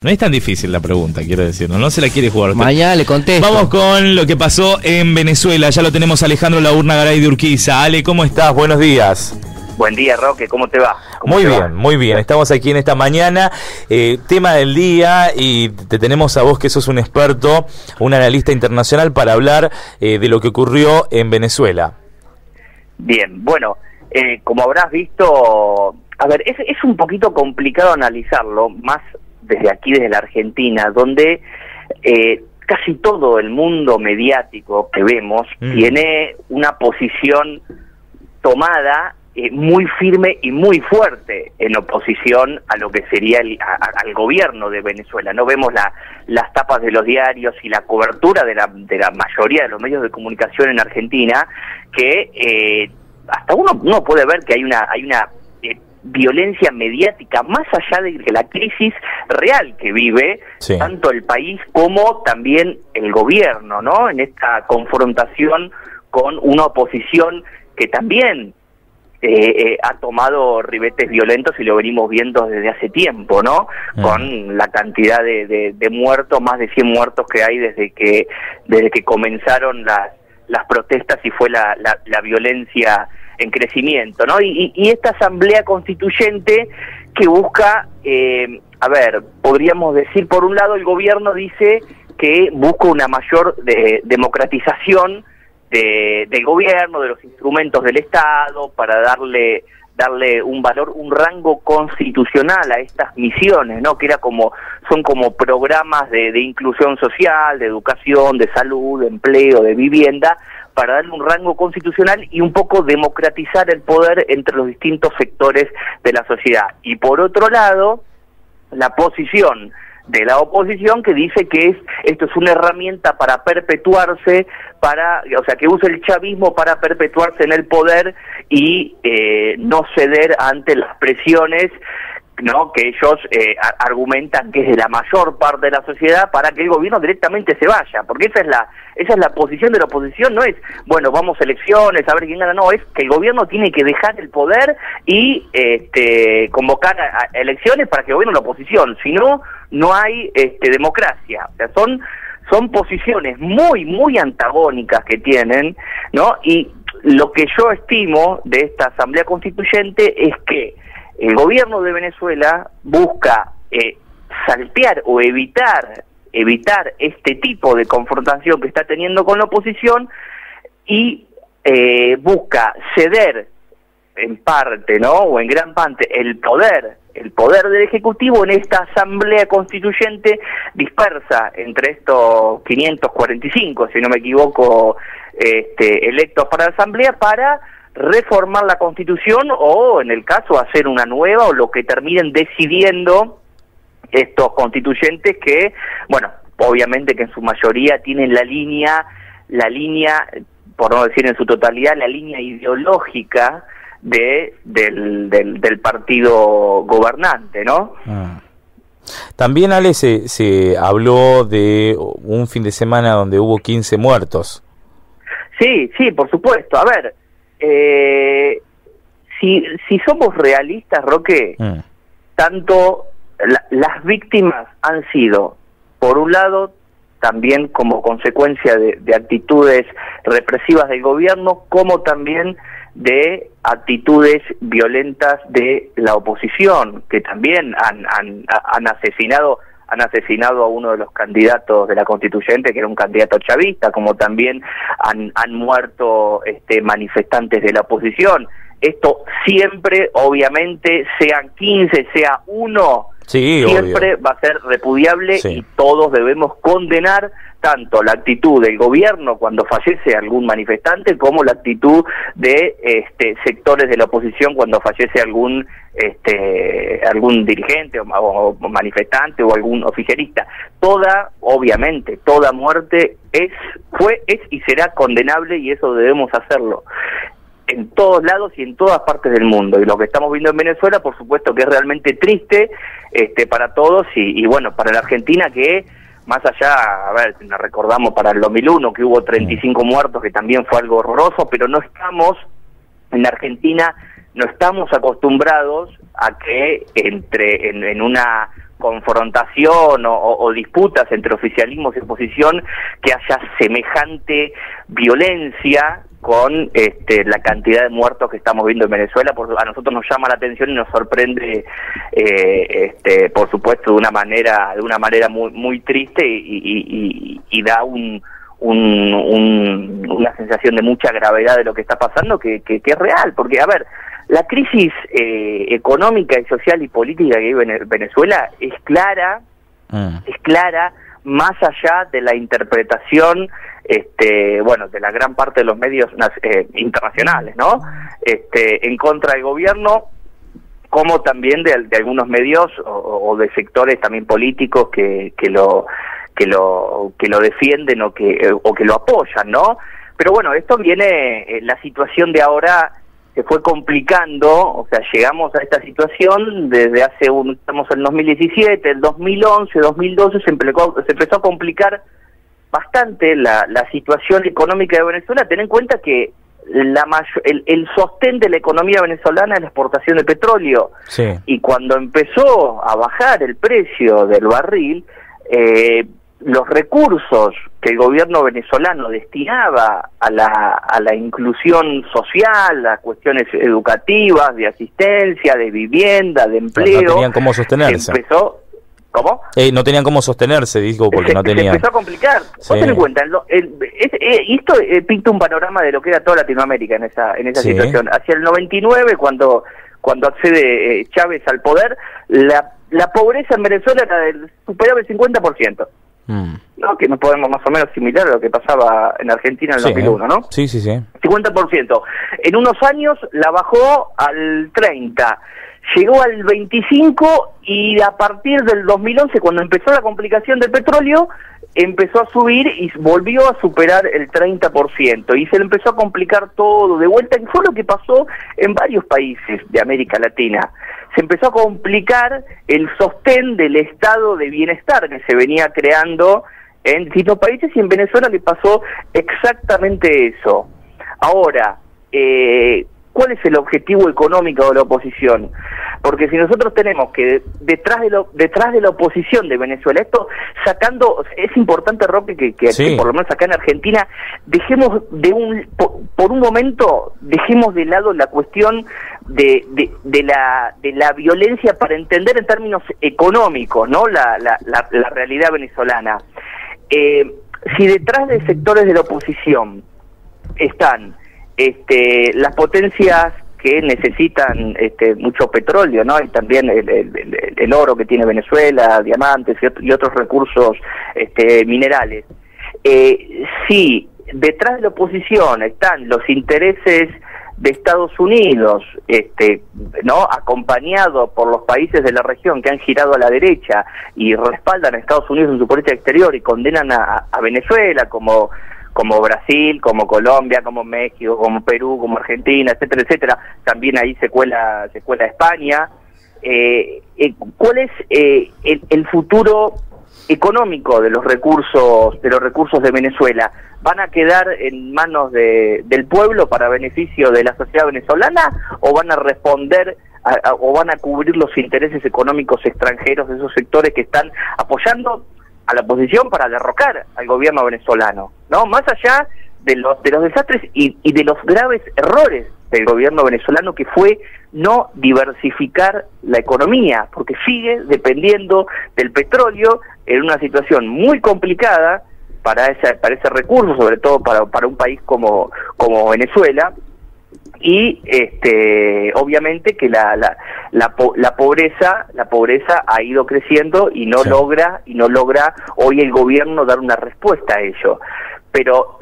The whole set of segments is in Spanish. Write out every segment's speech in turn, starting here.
No es tan difícil la pregunta, quiero decir, no se la quiere jugar usted. Mañana le contesto. Vamos con lo que pasó en Venezuela. Ya lo tenemos a Alejandro Laurna Garay de Urquiza. Ale, ¿cómo estás? Buenos días. Buen día, Roque, ¿cómo te va? Muy bien, muy bien. Estamos aquí en esta mañana. Tema del día, y te tenemos a vos, que sos un experto, un analista internacional, para hablar de lo que ocurrió en Venezuela. Bien, bueno, como habrás visto, a ver, es un poquito complicado analizarlo, más desde aquí, desde la Argentina, donde casi todo el mundo mediático que vemos tiene una posición tomada muy firme y muy fuerte en oposición a lo que sería al gobierno de Venezuela. No vemos las tapas de los diarios y la cobertura de la mayoría de los medios de comunicación en Argentina, que hasta uno puede ver que hay una violencia mediática más allá de la crisis real que vive tanto el país como también el gobierno, ¿no? En esta confrontación con una oposición que también ha tomado ribetes violentos, y lo venimos viendo desde hace tiempo, ¿no? Con la cantidad de muertos, más de 100 muertos que hay desde que comenzaron las protestas, y fue la violencia en crecimiento, ¿no? Y esta asamblea constituyente que busca, a ver, podríamos decir, por un lado el gobierno dice que busca una mayor democratización del gobierno, de los instrumentos del Estado, para darle un valor, un rango constitucional a estas misiones, ¿no? Que son como programas de inclusión social, de educación, de salud, de empleo, de vivienda, para darle un rango constitucional y un poco democratizar el poder entre los distintos sectores de la sociedad. Y por otro lado, la posición de la oposición, que dice que esto es una herramienta para perpetuarse, o sea, que usa el chavismo para perpetuarse en el poder y no ceder ante las presiones, ¿no? Que ellos argumentan que es de la mayor parte de la sociedad, para que el gobierno directamente se vaya, porque esa es la posición de la oposición. No es, bueno, vamos a elecciones, a ver quién gana, no, es que el gobierno tiene que dejar el poder y convocar a elecciones para que gobierne la oposición, si no, no hay democracia. O sea, son posiciones muy, muy antagónicas que tienen, ¿no? Y lo que yo estimo de esta Asamblea Constituyente es que el gobierno de Venezuela busca saltear o evitar este tipo de confrontación que está teniendo con la oposición, y busca ceder en parte, ¿no? O en gran parte el poder del Ejecutivo en esta Asamblea Constituyente dispersa entre estos 545, si no me equivoco, electos para la Asamblea, para reformar la Constitución, o en el caso hacer una nueva, o lo que terminen decidiendo estos constituyentes, que, bueno, obviamente que en su mayoría tienen la línea, por no decir en su totalidad, la línea ideológica del partido gobernante, ¿no? También, Ale, se habló de un fin de semana donde hubo 15 muertos. Sí, por supuesto. A ver, si somos realistas, Roque, tanto las víctimas han sido, por un lado, también como consecuencia de actitudes represivas del gobierno, como también de actitudes violentas de la oposición, que también han asesinado a uno de los candidatos de la constituyente, que era un candidato chavista, como también han muerto manifestantes de la oposición. Esto siempre, obviamente, sean 15, sea uno, siempre obvio va a ser repudiable, y todos debemos condenar tanto la actitud del gobierno cuando fallece algún manifestante, como la actitud de sectores de la oposición cuando fallece algún dirigente o manifestante o algún oficialista. Obviamente, toda muerte es y será condenable, y eso debemos hacerlo en todos lados y en todas partes del mundo. Y lo que estamos viendo en Venezuela, por supuesto que es realmente triste para todos, y bueno, para la Argentina, que más allá, a ver, nos recordamos para el 2001 que hubo 35 muertos, que también fue algo horroroso, pero en Argentina no estamos acostumbrados a que en una confrontación o disputas entre oficialismos y oposición que haya semejante violencia con la cantidad de muertos que estamos viendo en Venezuela. A nosotros nos llama la atención y nos sorprende, por supuesto, de una manera muy, muy triste y da una sensación de mucha gravedad de lo que está pasando, que es real, porque, a ver, la crisis económica y social y política que vive en Venezuela es clara, más allá de la interpretación, de la gran parte de los medios internacionales, ¿no? En contra del gobierno, como también de algunos medios o de sectores también políticos que lo defienden o que lo apoyan, ¿no? Pero bueno, esto viene, la situación de ahora se fue complicando, o sea, llegamos a esta situación desde estamos en 2017, el 2011, 2012 se empezó a complicar bastante la situación económica de Venezuela. Ten en cuenta que el sostén de la economía venezolana es la exportación de petróleo, sí. Y cuando empezó a bajar el precio del barril, los recursos que el gobierno venezolano destinaba a la inclusión social, a cuestiones educativas, de asistencia, de vivienda, de empleo, no tenían cómo sostenerse. ¿Cómo? No tenían cómo sostenerse, digo, porque no tenían. Se empezó a complicar. Sí. Vos ten en cuenta, esto pinta un panorama de lo que era toda Latinoamérica en esa sí. Situación. Hacia el 99, cuando accede Chávez al poder, la pobreza en Venezuela superaba el 50%. ¿No? Que nos podemos más o menos similar a lo que pasaba en Argentina en el 2001, ¿no? Sí. 50%. En unos años la bajó al 30%. Llegó al 25% y a partir del 2011, cuando empezó la complicación del petróleo, empezó a subir y volvió a superar el 30%. Y se le empezó a complicar todo de vuelta. Y fue lo que pasó en varios países de América Latina. Se empezó a complicar el sostén del estado de bienestar que se venía creando en distintos países, y en Venezuela le pasó exactamente eso. Ahora, ¿cuál es el objetivo económico de la oposición? Porque si nosotros tenemos que detrás de la oposición de Venezuela, esto sacando, es importante, Roque, que por lo menos acá en Argentina dejemos por un momento dejemos de lado la cuestión de la violencia para entender en términos económicos, ¿no? La realidad venezolana. Si detrás de sectores de la oposición están las potencias que necesitan mucho petróleo, ¿no? Y también el oro que tiene Venezuela, diamantes y otros recursos minerales. Si detrás de la oposición están los intereses de Estados Unidos, ¿no? Acompañado por los países de la región que han girado a la derecha y respaldan a Estados Unidos en su política exterior y condenan a Venezuela como Brasil, como Colombia, como México, como Perú, como Argentina, etcétera, etcétera. También ahí se cuela España. ¿Cuál es el futuro económico de los recursos de Venezuela? ¿Van a quedar en manos del pueblo para beneficio de la sociedad venezolana, o van a responder o van a cubrir los intereses económicos extranjeros de esos sectores que están apoyando a la oposición para derrocar al gobierno venezolano, ¿no? Más allá de los desastres y de los graves errores del gobierno venezolano, que fue no diversificar la economía, porque sigue dependiendo del petróleo en una situación muy complicada para ese recurso, sobre todo para un país como Venezuela. Y obviamente que la pobreza ha ido creciendo y no logra hoy el gobierno dar una respuesta a ello. Pero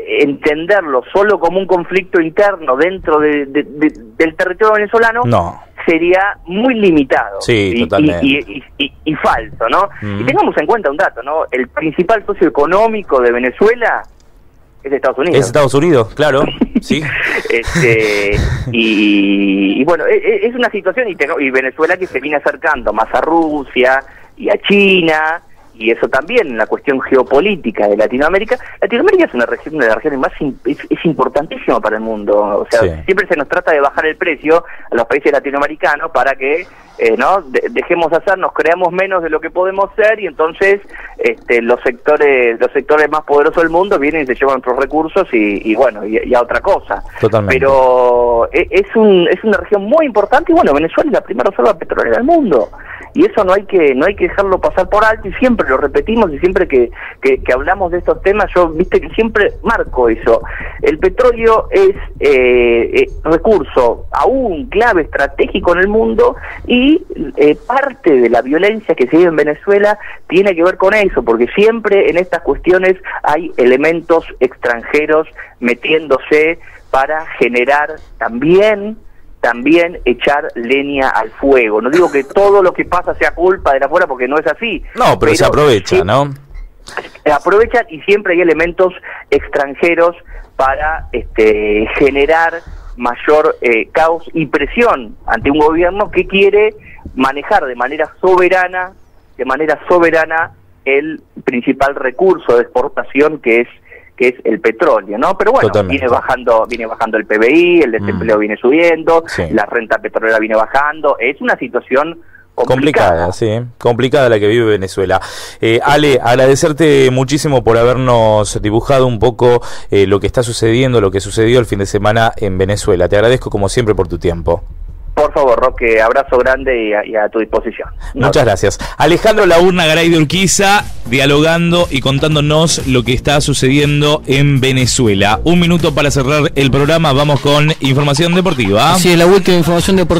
entenderlo solo como un conflicto interno dentro del territorio venezolano sería muy limitado, y falso, ¿no? Y tengamos en cuenta un dato, ¿no? El principal socio económico de Venezuela es Estados Unidos. Es Estados Unidos, claro, sí. Y bueno, es una situación, y Venezuela que se viene acercando más a Rusia y a China y eso también en la cuestión geopolítica de Latinoamérica. Latinoamérica es una región de las regiones más es importantísima para el mundo. O sea, sí, siempre se nos trata de bajar el precio a los países latinoamericanos para que no dejemos hacer, nos creamos menos de lo que podemos ser, y entonces los sectores más poderosos del mundo vienen y se llevan nuestros recursos y bueno, y a otra cosa. totalmente. Pero es una región muy importante, y bueno, Venezuela es la primera reserva petrolera del mundo, y eso no hay que dejarlo pasar por alto, y siempre lo repetimos, y siempre que hablamos de estos temas, yo viste que siempre marco eso. El petróleo es recurso aún clave, estratégico en el mundo, y parte de la violencia que se vive en Venezuela tiene que ver con eso, porque siempre en estas cuestiones hay elementos extranjeros metiéndose para generar también echar leña al fuego. No digo que todo lo que pasa sea culpa de la afuera, porque no es así. No, pero se aprovecha, sí, ¿no? Aprovechan, y siempre hay elementos extranjeros para generar mayor caos y presión ante un gobierno que quiere manejar de manera soberana el principal recurso de exportación que es el petróleo, ¿no? Pero bueno, totalmente, viene bajando el PBI, el desempleo viene subiendo, sí, la renta petrolera viene bajando, es una situación complicada, sí, complicada la que vive Venezuela. Ale, agradecerte muchísimo por habernos dibujado un poco lo que está sucediendo, lo que sucedió el fin de semana en Venezuela. Te agradezco como siempre por tu tiempo. Por favor, Roque, abrazo grande y a tu disposición. Muchas gracias. Alejandro Laurna Garay de Urquiza, dialogando y contándonos lo que está sucediendo en Venezuela. Un minuto para cerrar el programa, vamos con información deportiva. Sí, la última información deportiva.